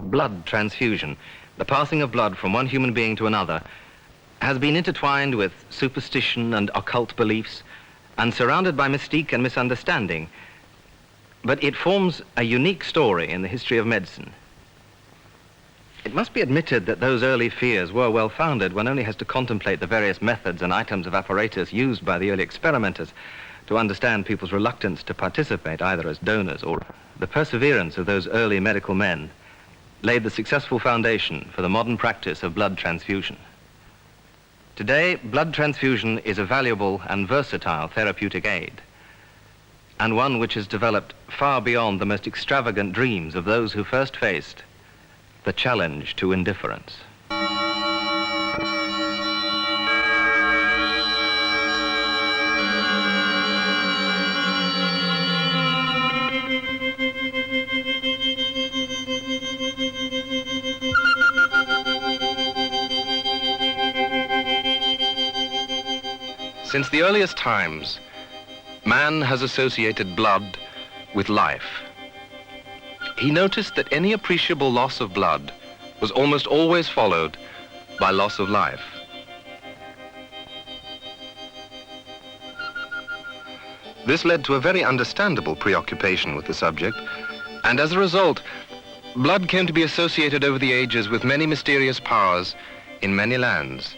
of blood transfusion, the passing of blood from one human being to another, has been intertwined with superstition and occult beliefs and surrounded by mystique and misunderstanding. But it forms a unique story in the history of medicine. It must be admitted that those early fears were well-founded. One only has to contemplate the various methods and items of apparatus used by the early experimenters to understand people's reluctance to participate either as donors or the perseverance of those early medical men laid the successful foundation for the modern practice of blood transfusion. Today, blood transfusion is a valuable and versatile therapeutic aid, and one which has developed far beyond the most extravagant dreams of those who first faced the challenge to indifference. Since the earliest times, man has associated blood with life. He noticed that any appreciable loss of blood was almost always followed by loss of life. This led to a very understandable preoccupation with the subject, and as a result, blood came to be associated over the ages with many mysterious powers in many lands.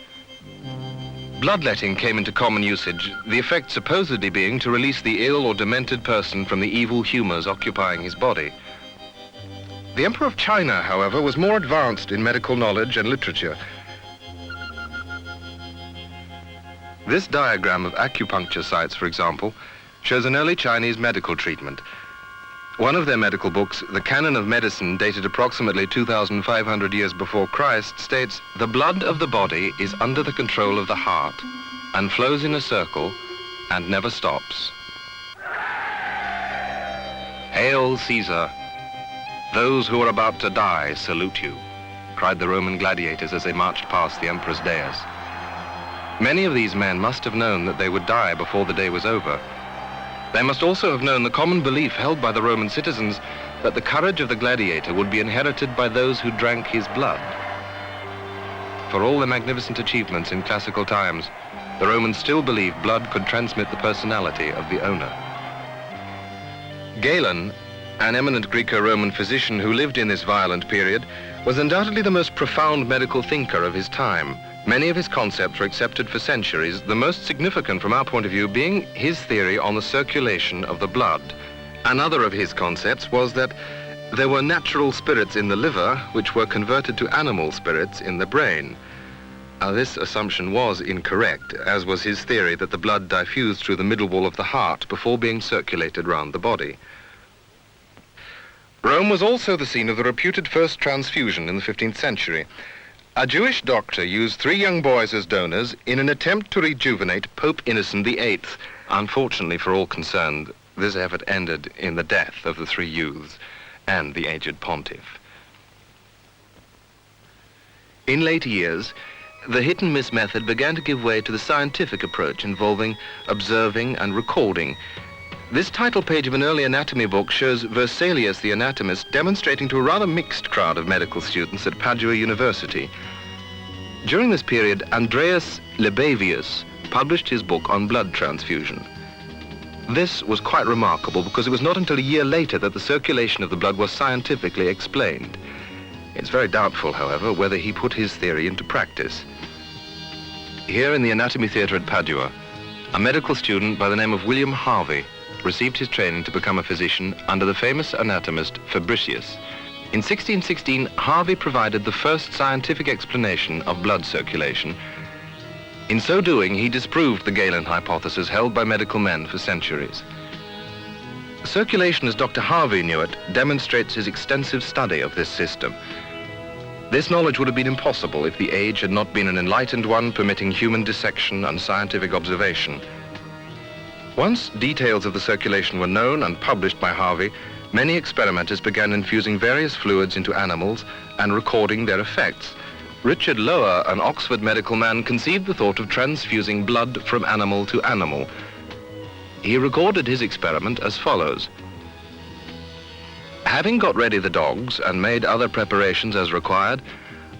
Bloodletting came into common usage, the effect supposedly being to release the ill or demented person from the evil humors occupying his body. The Emperor of China, however, was more advanced in medical knowledge and literature. This diagram of acupuncture sites, for example, shows an early Chinese medical treatment. One of their medical books, the Canon of Medicine, dated approximately 2,500 years before Christ, states, "The blood of the body is under the control of the heart and flows in a circle and never stops." "Hail, Caesar! Those who are about to die salute you," cried the Roman gladiators as they marched past the emperor's dais. Many of these men must have known that they would die before the day was over. They must also have known the common belief held by the Roman citizens that the courage of the gladiator would be inherited by those who drank his blood. For all their magnificent achievements in classical times, the Romans still believed blood could transmit the personality of the owner. Galen, an eminent Greco-Roman physician who lived in this violent period, was undoubtedly the most profound medical thinker of his time. Many of his concepts were accepted for centuries, the most significant from our point of view being his theory on the circulation of the blood. Another of his concepts was that there were natural spirits in the liver which were converted to animal spirits in the brain. This assumption was incorrect, as was his theory that the blood diffused through the middle wall of the heart before being circulated round the body. Rome was also the scene of the reputed first transfusion in the 15th century. A Jewish doctor used 3 young boys as donors in an attempt to rejuvenate Pope Innocent VIII. Unfortunately for all concerned, this effort ended in the death of the 3 youths and the aged pontiff. In later years, the hit-and-miss method began to give way to the scientific approach involving observing and recording. This title page of an early anatomy book shows Vesalius the anatomist demonstrating to a rather mixed crowd of medical students at Padua University. During this period, Andreas Libavius published his book on blood transfusion. This was quite remarkable because it was not until a year later that the circulation of the blood was scientifically explained. It's very doubtful, however, whether he put his theory into practice. Here in the Anatomy Theatre at Padua, a medical student by the name of William Harvey received his training to become a physician under the famous anatomist Fabricius. In 1616, Harvey provided the first scientific explanation of blood circulation. In so doing, he disproved the Galen hypothesis held by medical men for centuries. Circulation, as Dr. Harvey knew it, demonstrates his extensive study of this system. This knowledge would have been impossible if the age had not been an enlightened one permitting human dissection and scientific observation. Once details of the circulation were known and published by Harvey, many experimenters began infusing various fluids into animals and recording their effects. Richard Lower, an Oxford medical man, conceived the thought of transfusing blood from animal to animal. He recorded his experiment as follows. Having got ready the dogs and made other preparations as required,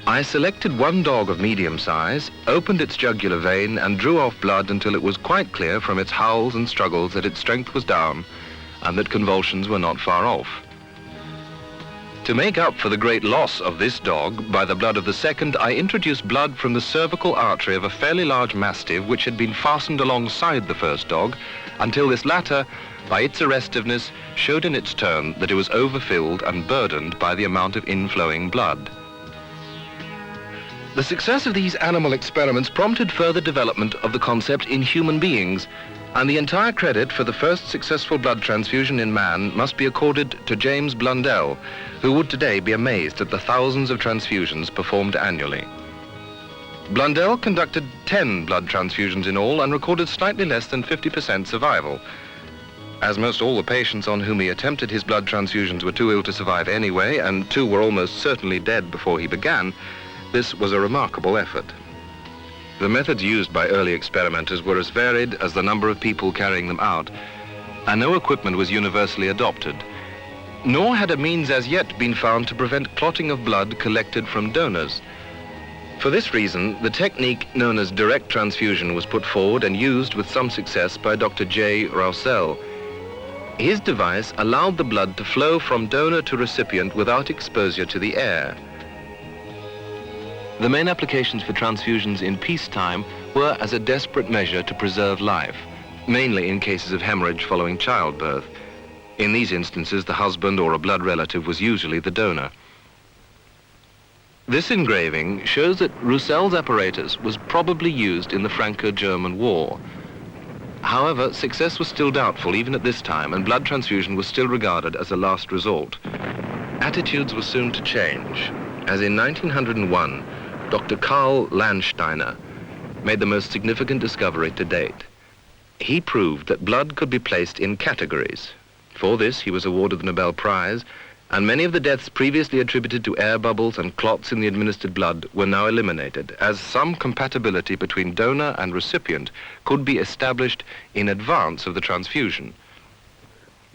I selected one dog of medium size, opened its jugular vein and drew off blood until it was quite clear from its howls and struggles that its strength was down and that convulsions were not far off. To make up for the great loss of this dog by the blood of the second, I introduced blood from the cervical artery of a fairly large mastiff which had been fastened alongside the first dog until this latter, by its arrestiveness, showed in its turn that it was overfilled and burdened by the amount of inflowing blood. The success of these animal experiments prompted further development of the concept in human beings, and the entire credit for the first successful blood transfusion in man must be accorded to James Blundell, who would today be amazed at the thousands of transfusions performed annually. Blundell conducted 10 blood transfusions in all and recorded slightly less than 50% survival. As most all the patients on whom he attempted his blood transfusions were too ill to survive anyway, and 2 were almost certainly dead before he began, this was a remarkable effort. The methods used by early experimenters were as varied as the number of people carrying them out, and no equipment was universally adopted. Nor had a means as yet been found to prevent clotting of blood collected from donors. For this reason, the technique known as direct transfusion was put forward and used with some success by Dr. J. Roussel. His device allowed the blood to flow from donor to recipient without exposure to the air. The main applications for transfusions in peacetime were as a desperate measure to preserve life, mainly in cases of hemorrhage following childbirth. In these instances, the husband or a blood relative was usually the donor. This engraving shows that Roussel's apparatus was probably used in the Franco-German War. However, success was still doubtful even at this time, and blood transfusion was still regarded as a last resort. Attitudes were soon to change, as in 1901, Dr. Karl Landsteiner made the most significant discovery to date. He proved that blood could be placed in categories. For this, he was awarded the Nobel Prize, and many of the deaths previously attributed to air bubbles and clots in the administered blood were now eliminated, as some compatibility between donor and recipient could be established in advance of the transfusion.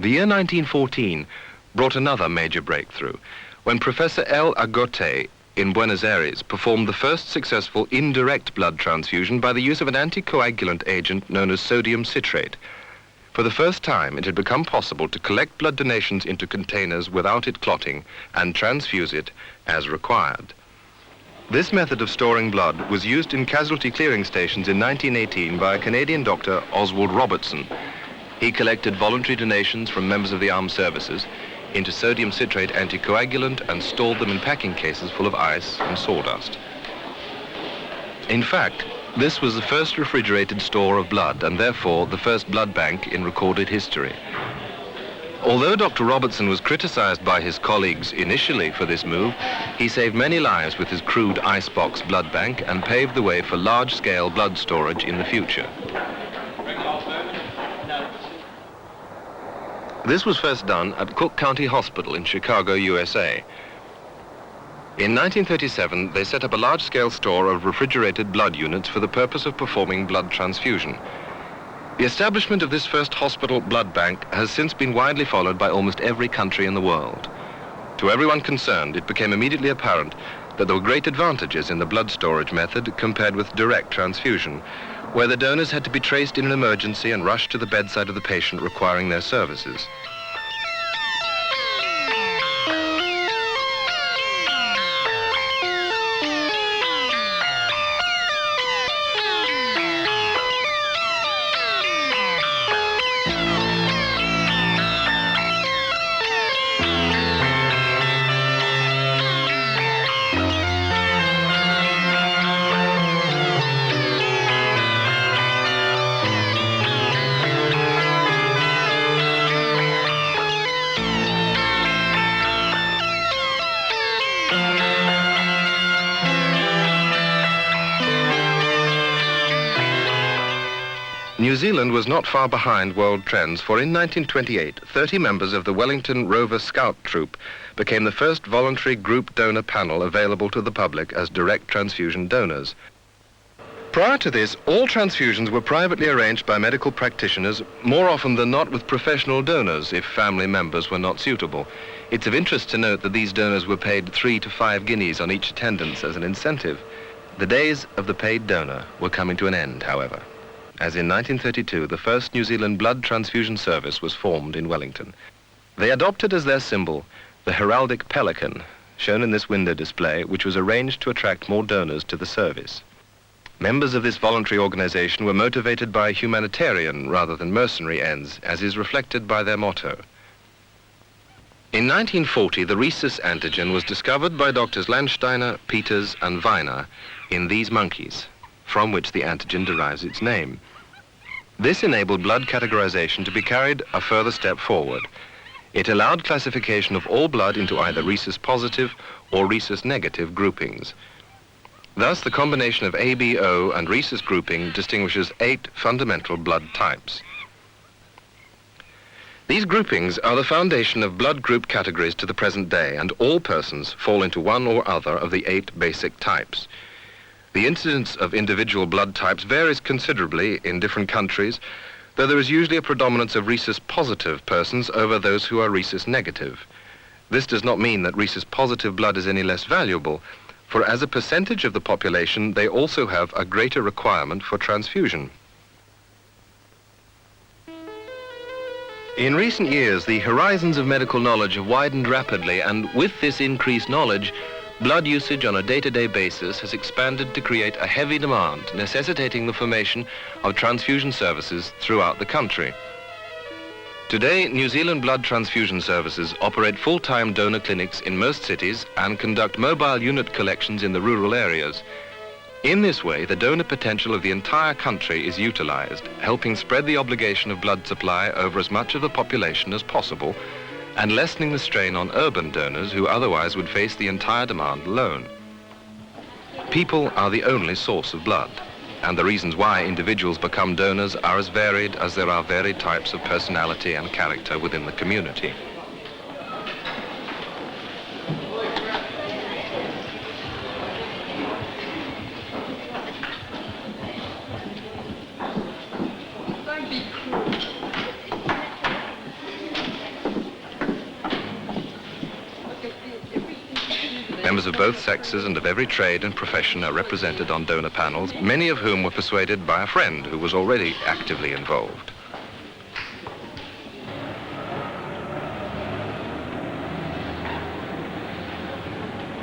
The year 1914 brought another major breakthrough, when Professor L. Agote in Buenos Aires performed the first successful indirect blood transfusion by the use of an anticoagulant agent known as sodium citrate. For the first time, it had become possible to collect blood donations into containers without it clotting and transfuse it as required. This method of storing blood was used in casualty clearing stations in 1918 by a Canadian doctor, Oswald Robertson. He collected voluntary donations from members of the armed services into sodium citrate anticoagulant and stored them in packing cases full of ice and sawdust. In fact, this was the first refrigerated store of blood and therefore the first blood bank in recorded history. Although Dr. Robertson was criticized by his colleagues initially for this move, he saved many lives with his crude icebox blood bank and paved the way for large-scale blood storage in the future. This was first done at Cook County Hospital in Chicago, USA. In 1937, they set up a large-scale store of refrigerated blood units for the purpose of performing blood transfusion. The establishment of this first hospital blood bank has since been widely followed by almost every country in the world. To everyone concerned, it became immediately apparent that there were great advantages in the blood storage method compared with direct transfusion, where the donors had to be traced in an emergency and rushed to the bedside of the patient requiring their services. New Zealand was not far behind world trends, for in 1928, 30 members of the Wellington Rover Scout Troop became the first voluntary group donor panel available to the public as direct transfusion donors. Prior to this, all transfusions were privately arranged by medical practitioners, more often than not with professional donors if family members were not suitable. It's of interest to note that these donors were paid 3 to 5 guineas on each attendance as an incentive. The days of the paid donor were coming to an end, however, as in 1932 the first New Zealand blood transfusion service was formed in Wellington. They adopted as their symbol the heraldic pelican, shown in this window display, which was arranged to attract more donors to the service. Members of this voluntary organization were motivated by humanitarian rather than mercenary ends, as is reflected by their motto. In 1940, the rhesus antigen was discovered by Drs. Landsteiner, Peters, and Weiner in these monkeys, from which the antigen derives its name. This enabled blood categorization to be carried a further step forward. It allowed classification of all blood into either rhesus positive or rhesus negative groupings. Thus, the combination of ABO and rhesus grouping distinguishes 8 fundamental blood types. These groupings are the foundation of blood group categories to the present day, and all persons fall into one or other of the 8 basic types. The incidence of individual blood types varies considerably in different countries, though there is usually a predominance of rhesus positive persons over those who are rhesus negative. This does not mean that rhesus positive blood is any less valuable, for as a percentage of the population, they also have a greater requirement for transfusion. In recent years, the horizons of medical knowledge have widened rapidly, and with this increased knowledge, blood usage on a day-to-day basis has expanded to create a heavy demand, necessitating the formation of transfusion services throughout the country. Today, New Zealand blood transfusion services operate full-time donor clinics in most cities and conduct mobile unit collections in the rural areas. In this way, the donor potential of the entire country is utilized, helping spread the obligation of blood supply over as much of the population as possible and lessening the strain on urban donors who otherwise would face the entire demand alone. People are the only source of blood, and the reasons why individuals become donors are as varied as there are varied types of personality and character within the community. Members of both sexes and of every trade and profession are represented on donor panels, many of whom were persuaded by a friend who was already actively involved.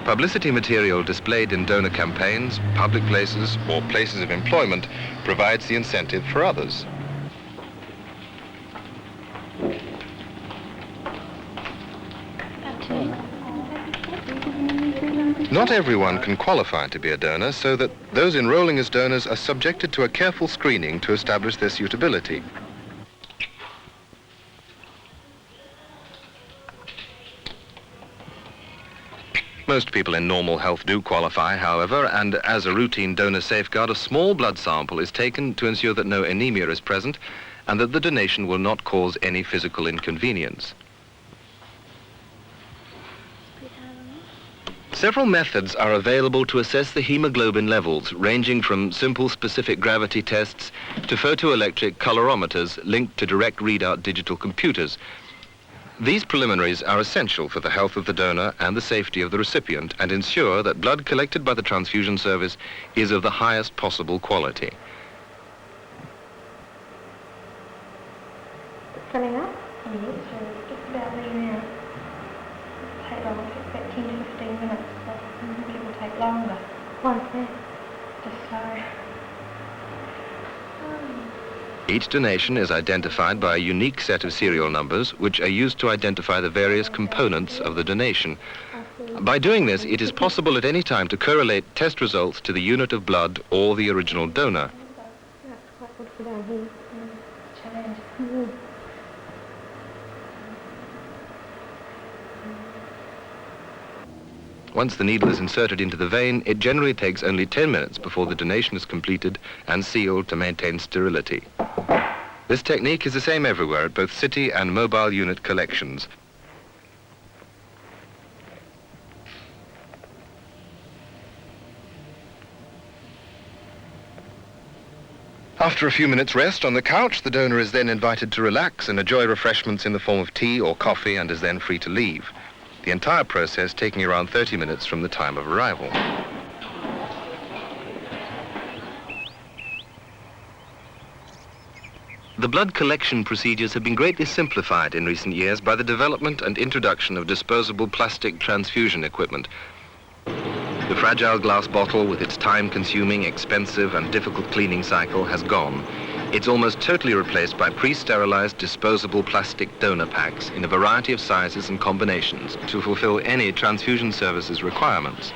Publicity material displayed in donor campaigns, public places, or places of employment provides the incentive for others. Not everyone can qualify to be a donor, so that those enrolling as donors are subjected to a careful screening to establish their suitability. Most people in normal health do qualify, however, and as a routine donor safeguard, a small blood sample is taken to ensure that no anemia is present and that the donation will not cause any physical inconvenience. Several methods are available to assess the hemoglobin levels, ranging from simple specific gravity tests to photoelectric colorimeters linked to direct readout digital computers. These preliminaries are essential for the health of the donor and the safety of the recipient and ensure that blood collected by the transfusion service is of the highest possible quality. Filling up? Yes, so just about there now. Take long, about 10 to 15 minutes, but it will take longer. Once there, just slow. Each donation is identified by a unique set of serial numbers which are used to identify the various components of the donation. By doing this, it is possible at any time to correlate test results to the unit of blood or the original donor. That's quite good for down here. Challenge. Once the needle is inserted into the vein, it generally takes only 10 minutes before the donation is completed and sealed to maintain sterility. This technique is the same everywhere at both city and mobile unit collections. After a few minutes' rest on the couch, the donor is then invited to relax and enjoy refreshments in the form of tea or coffee and is then free to leave. The entire process taking around 30 minutes from the time of arrival. The blood collection procedures have been greatly simplified in recent years by the development and introduction of disposable plastic transfusion equipment. The fragile glass bottle with its time-consuming, expensive and difficult cleaning cycle has gone. It's almost totally replaced by pre-sterilized disposable plastic donor packs in a variety of sizes and combinations to fulfill any transfusion services requirements.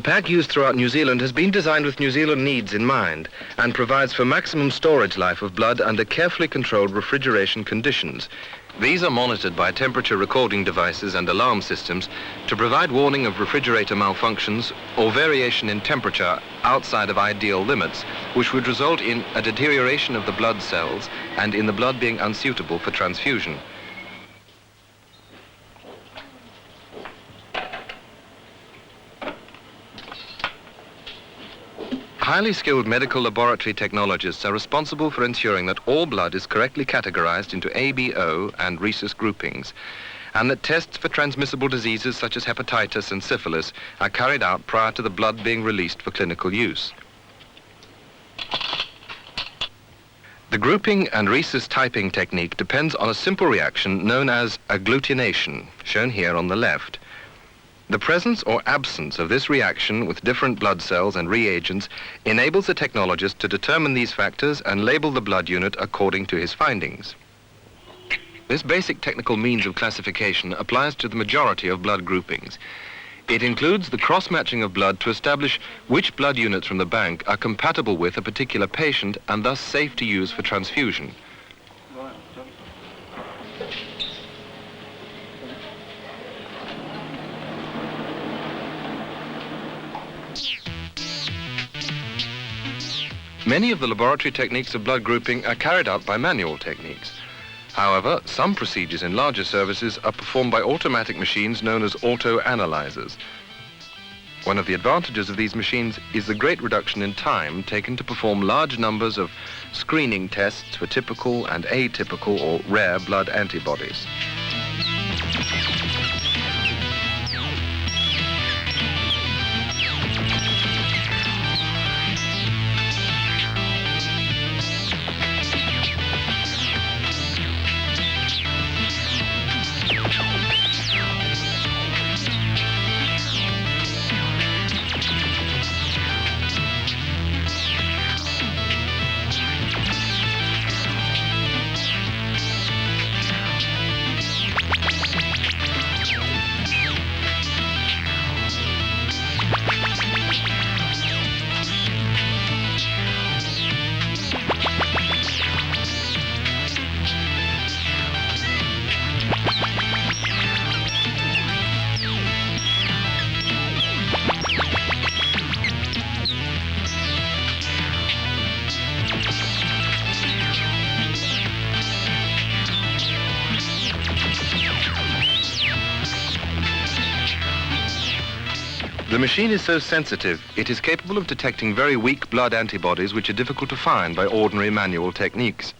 The pack used throughout New Zealand has been designed with New Zealand needs in mind and provides for maximum storage life of blood under carefully controlled refrigeration conditions. These are monitored by temperature recording devices and alarm systems to provide warning of refrigerator malfunctions or variation in temperature outside of ideal limits, which would result in a deterioration of the blood cells and in the blood being unsuitable for transfusion. Highly skilled medical laboratory technologists are responsible for ensuring that all blood is correctly categorized into ABO and rhesus groupings, and that tests for transmissible diseases such as hepatitis and syphilis are carried out prior to the blood being released for clinical use. The grouping and rhesus typing technique depends on a simple reaction known as agglutination, shown here on the left. The presence or absence of this reaction with different blood cells and reagents enables the technologist to determine these factors and label the blood unit according to his findings. This basic technical means of classification applies to the majority of blood groupings. It includes the cross-matching of blood to establish which blood units from the bank are compatible with a particular patient and thus safe to use for transfusion. Many of the laboratory techniques of blood grouping are carried out by manual techniques. However, some procedures in larger services are performed by automatic machines known as auto-analyzers. One of the advantages of these machines is the great reduction in time taken to perform large numbers of screening tests for typical and atypical or rare blood antibodies. The machine is so sensitive, it is capable of detecting very weak blood antibodies which are difficult to find by ordinary manual techniques.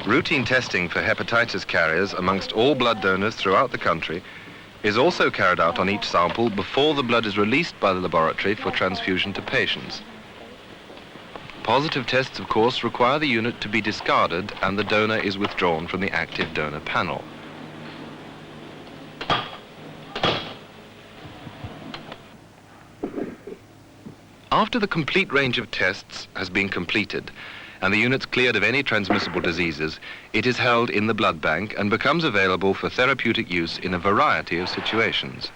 Routine testing for hepatitis carriers amongst all blood donors throughout the country is also carried out on each sample before the blood is released by the laboratory for transfusion to patients. Positive tests, of course, require the unit to be discarded and the donor is withdrawn from the active donor panel. After the complete range of tests has been completed and the unit's cleared of any transmissible diseases, it is held in the blood bank and becomes available for therapeutic use in a variety of situations.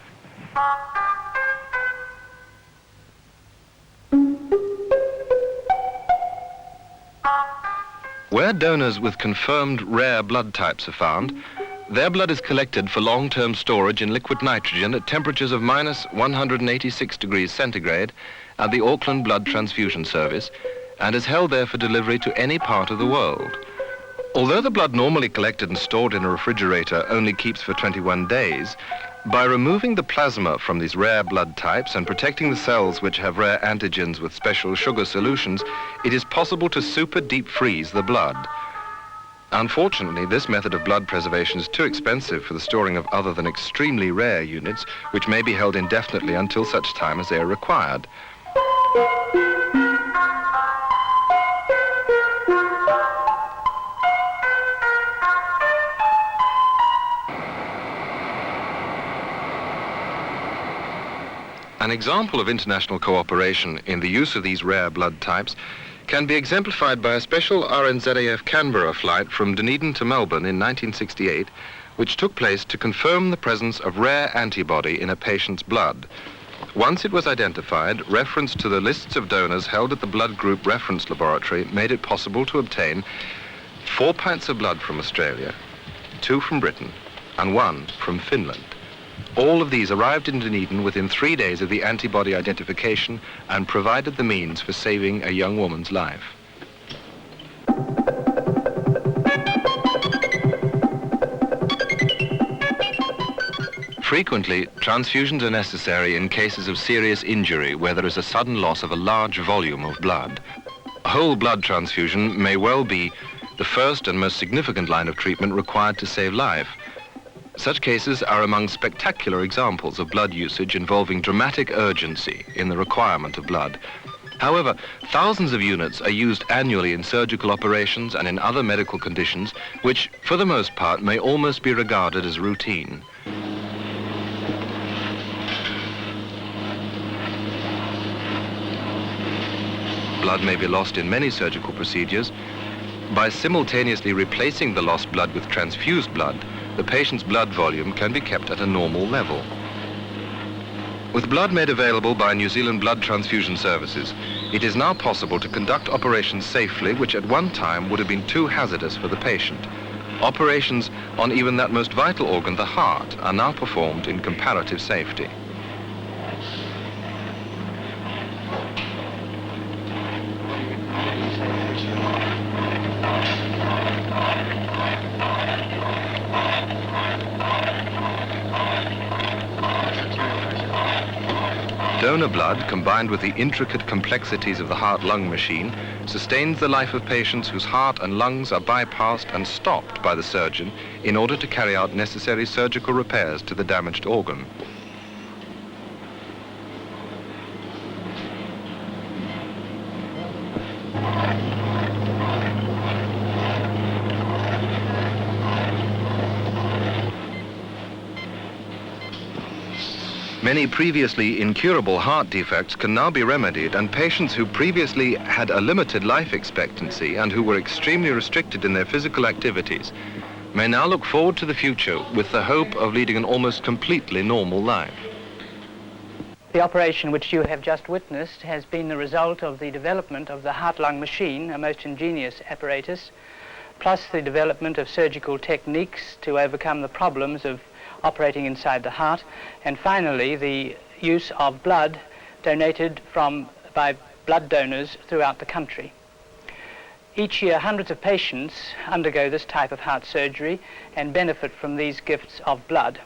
Where donors with confirmed rare blood types are found, their blood is collected for long-term storage in liquid nitrogen at temperatures of minus 186 degrees centigrade at the Auckland Blood Transfusion Service and is held there for delivery to any part of the world. Although the blood normally collected and stored in a refrigerator only keeps for 21 days, by removing the plasma from these rare blood types and protecting the cells which have rare antigens with special sugar solutions, it is possible to super deep freeze the blood. Unfortunately, this method of blood preservation is too expensive for the storing of other than extremely rare units, which may be held indefinitely until such time as they are required. An example of international cooperation in the use of these rare blood types can be exemplified by a special RNZAF Canberra flight from Dunedin to Melbourne in 1968, which took place to confirm the presence of rare antibody in a patient's blood. Once it was identified, reference to the lists of donors held at the Blood Group Reference Laboratory made it possible to obtain 4 pints of blood from Australia, 2 from Britain, and 1 from Finland. All of these arrived in Dunedin within 3 days of the antibody identification and provided the means for saving a young woman's life. Frequently, transfusions are necessary in cases of serious injury where there is a sudden loss of a large volume of blood. Whole blood transfusion may well be the first and most significant line of treatment required to save life. Such cases are among spectacular examples of blood usage involving dramatic urgency in the requirement of blood. However, thousands of units are used annually in surgical operations and in other medical conditions, which, for the most part, may almost be regarded as routine. Blood may be lost in many surgical procedures. By simultaneously replacing the lost blood with transfused blood, the patient's blood volume can be kept at a normal level. With blood made available by New Zealand Blood Transfusion Services, it is now possible to conduct operations safely, which at one time would have been too hazardous for the patient. Operations on even that most vital organ, the heart, are now performed in comparative safety. Donor blood, combined with the intricate complexities of the heart-lung machine, sustains the life of patients whose heart and lungs are bypassed and stopped by the surgeon in order to carry out necessary surgical repairs to the damaged organ. Many previously incurable heart defects can now be remedied, and patients who previously had a limited life expectancy and who were extremely restricted in their physical activities may now look forward to the future with the hope of leading an almost completely normal life. The operation which you have just witnessed has been the result of the development of the heart-lung machine, a most ingenious apparatus, plus the development of surgical techniques to overcome the problems of operating inside the heart, and finally the use of blood donated by blood donors throughout the country. Each year, hundreds of patients undergo this type of heart surgery and benefit from these gifts of blood.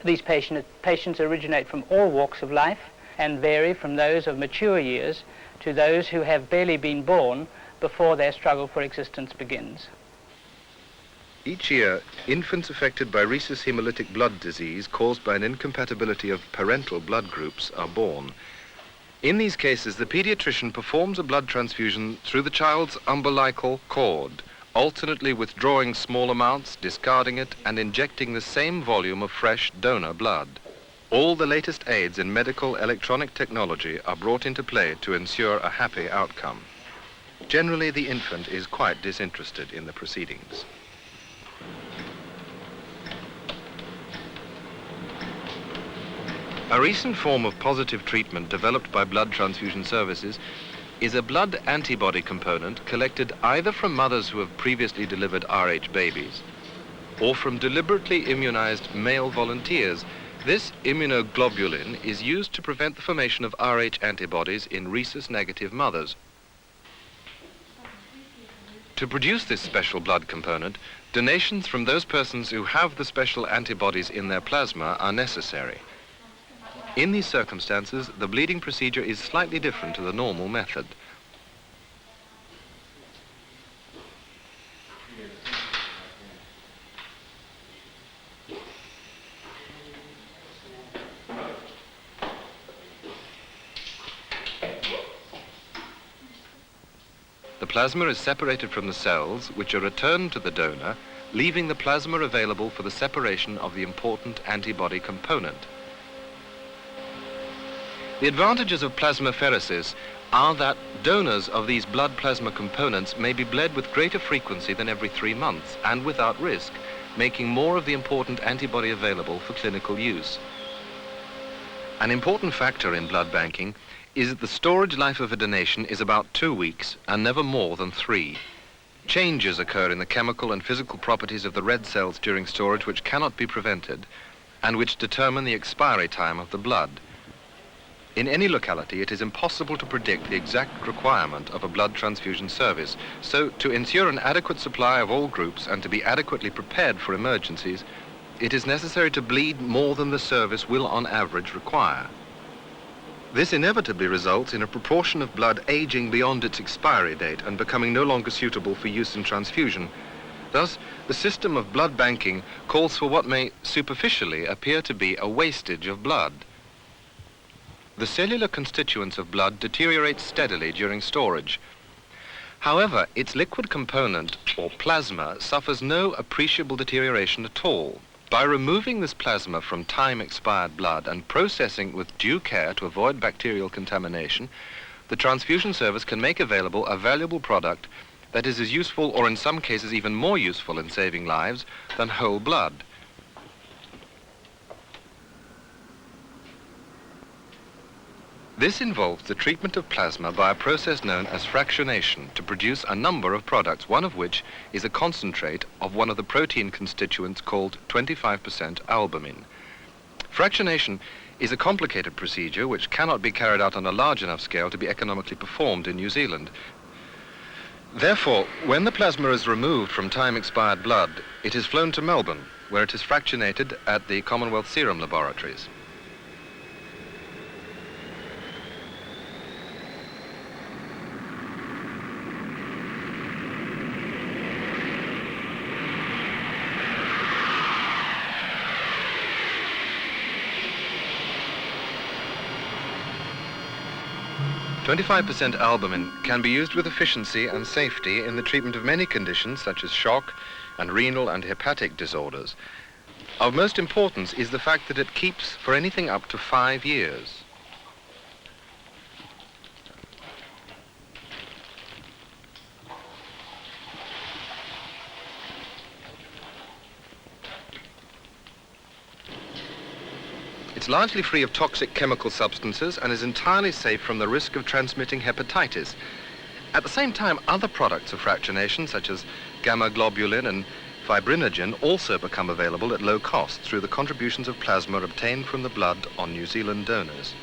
These patients originate from all walks of life and vary from those of mature years to those who have barely been born before their struggle for existence begins. Each year, infants affected by rhesus hemolytic blood disease caused by an incompatibility of parental blood groups are born. In these cases, the pediatrician performs a blood transfusion through the child's umbilical cord, alternately withdrawing small amounts, discarding it, and injecting the same volume of fresh donor blood. All the latest aids in medical electronic technology are brought into play to ensure a happy outcome. Generally, the infant is quite disinterested in the proceedings. A recent form of positive treatment developed by blood transfusion services is a blood antibody component collected either from mothers who have previously delivered Rh babies or from deliberately immunized male volunteers. This immunoglobulin is used to prevent the formation of Rh antibodies in rhesus-negative mothers. To produce this special blood component, donations from those persons who have the special antibodies in their plasma are necessary. In these circumstances, the bleeding procedure is slightly different to the normal method. The plasma is separated from the cells, which are returned to the donor, leaving the plasma available for the separation of the important antibody component. The advantages of plasmapheresis are that donors of these blood plasma components may be bled with greater frequency than every 3 months and without risk, making more of the important antibody available for clinical use. An important factor in blood banking is that the storage life of a donation is about 2 weeks and never more than 3. Changes occur in the chemical and physical properties of the red cells during storage which cannot be prevented and which determine the expiry time of the blood. In any locality, it is impossible to predict the exact requirement of a blood transfusion service, so to ensure an adequate supply of all groups and to be adequately prepared for emergencies, it is necessary to bleed more than the service will on average require. This inevitably results in a proportion of blood aging beyond its expiry date and becoming no longer suitable for use in transfusion. Thus, the system of blood banking calls for what may superficially appear to be a wastage of blood. The cellular constituents of blood deteriorate steadily during storage. However, its liquid component, or plasma, suffers no appreciable deterioration at all. By removing this plasma from time-expired blood and processing with due care to avoid bacterial contamination, the transfusion service can make available a valuable product that is as useful, or in some cases even more useful in saving lives, than whole blood. This involves the treatment of plasma by a process known as fractionation to produce a number of products, one of which is a concentrate of one of the protein constituents called 25% albumin. Fractionation is a complicated procedure which cannot be carried out on a large enough scale to be economically performed in New Zealand. Therefore, when the plasma is removed from time-expired blood, it is flown to Melbourne, where it is fractionated at the Commonwealth Serum Laboratories. "25% albumin can be used with efficiency and safety in the treatment of many conditions such as shock and renal and hepatic disorders. Of most importance is the fact that it keeps for anything up to 5 years. It's largely free of toxic chemical substances and is entirely safe from the risk of transmitting hepatitis. At the same time, other products of fractionation, such as gamma globulin and fibrinogen, also become available at low cost through the contributions of plasma obtained from the blood on New Zealand donors.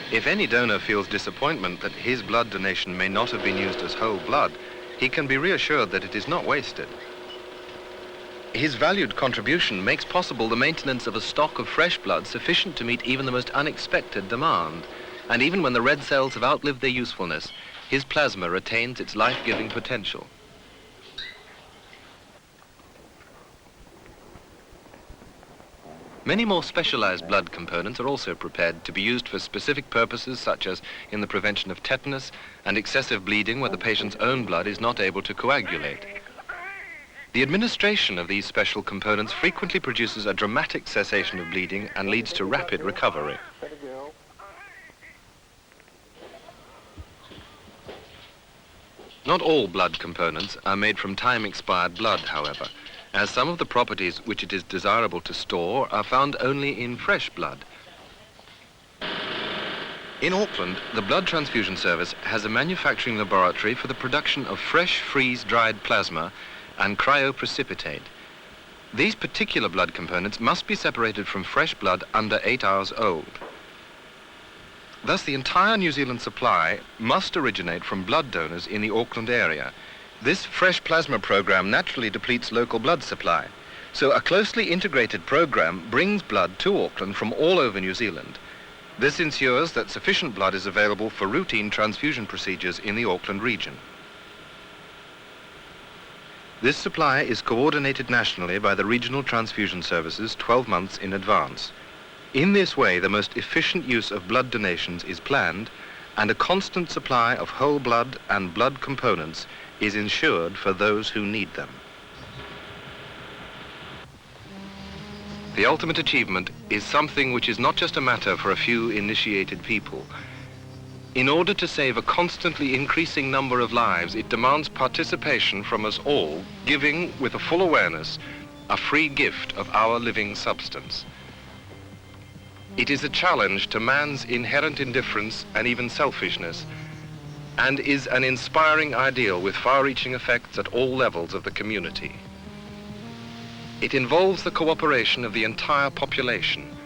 If any donor feels disappointment that his blood donation may not have been used as whole blood, he can be reassured that it is not wasted. His valued contribution makes possible the maintenance of a stock of fresh blood sufficient to meet even the most unexpected demand. And even when the red cells have outlived their usefulness, his plasma retains its life-giving potential. Many more specialized blood components are also prepared to be used for specific purposes, such as in the prevention of tetanus and excessive bleeding where the patient's own blood is not able to coagulate. The administration of these special components frequently produces a dramatic cessation of bleeding and leads to rapid recovery. Not all blood components are made from time-expired blood, however, as some of the properties which it is desirable to store are found only in fresh blood. In Auckland, the Blood Transfusion Service has a manufacturing laboratory for the production of fresh freeze-dried plasma and cryoprecipitate. These particular blood components must be separated from fresh blood under 8 hours old. Thus, the entire New Zealand supply must originate from blood donors in the Auckland area. This fresh plasma program naturally depletes local blood supply, so a closely integrated program brings blood to Auckland from all over New Zealand. This ensures that sufficient blood is available for routine transfusion procedures in the Auckland region. This supply is coordinated nationally by the regional transfusion services 12 months in advance. In this way, the most efficient use of blood donations is planned, and a constant supply of whole blood and blood components is ensured for those who need them. The ultimate achievement is something which is not just a matter for a few initiated people. In order to save a constantly increasing number of lives, it demands participation from us all, giving, with a full awareness, a free gift of our living substance. It is a challenge to man's inherent indifference and even selfishness, and is an inspiring ideal with far-reaching effects at all levels of the community. It involves the cooperation of the entire population.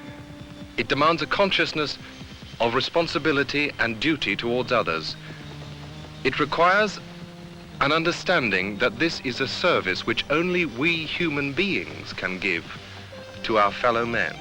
It demands a consciousness of responsibility and duty towards others. It requires an understanding that this is a service which only we human beings can give to our fellow men.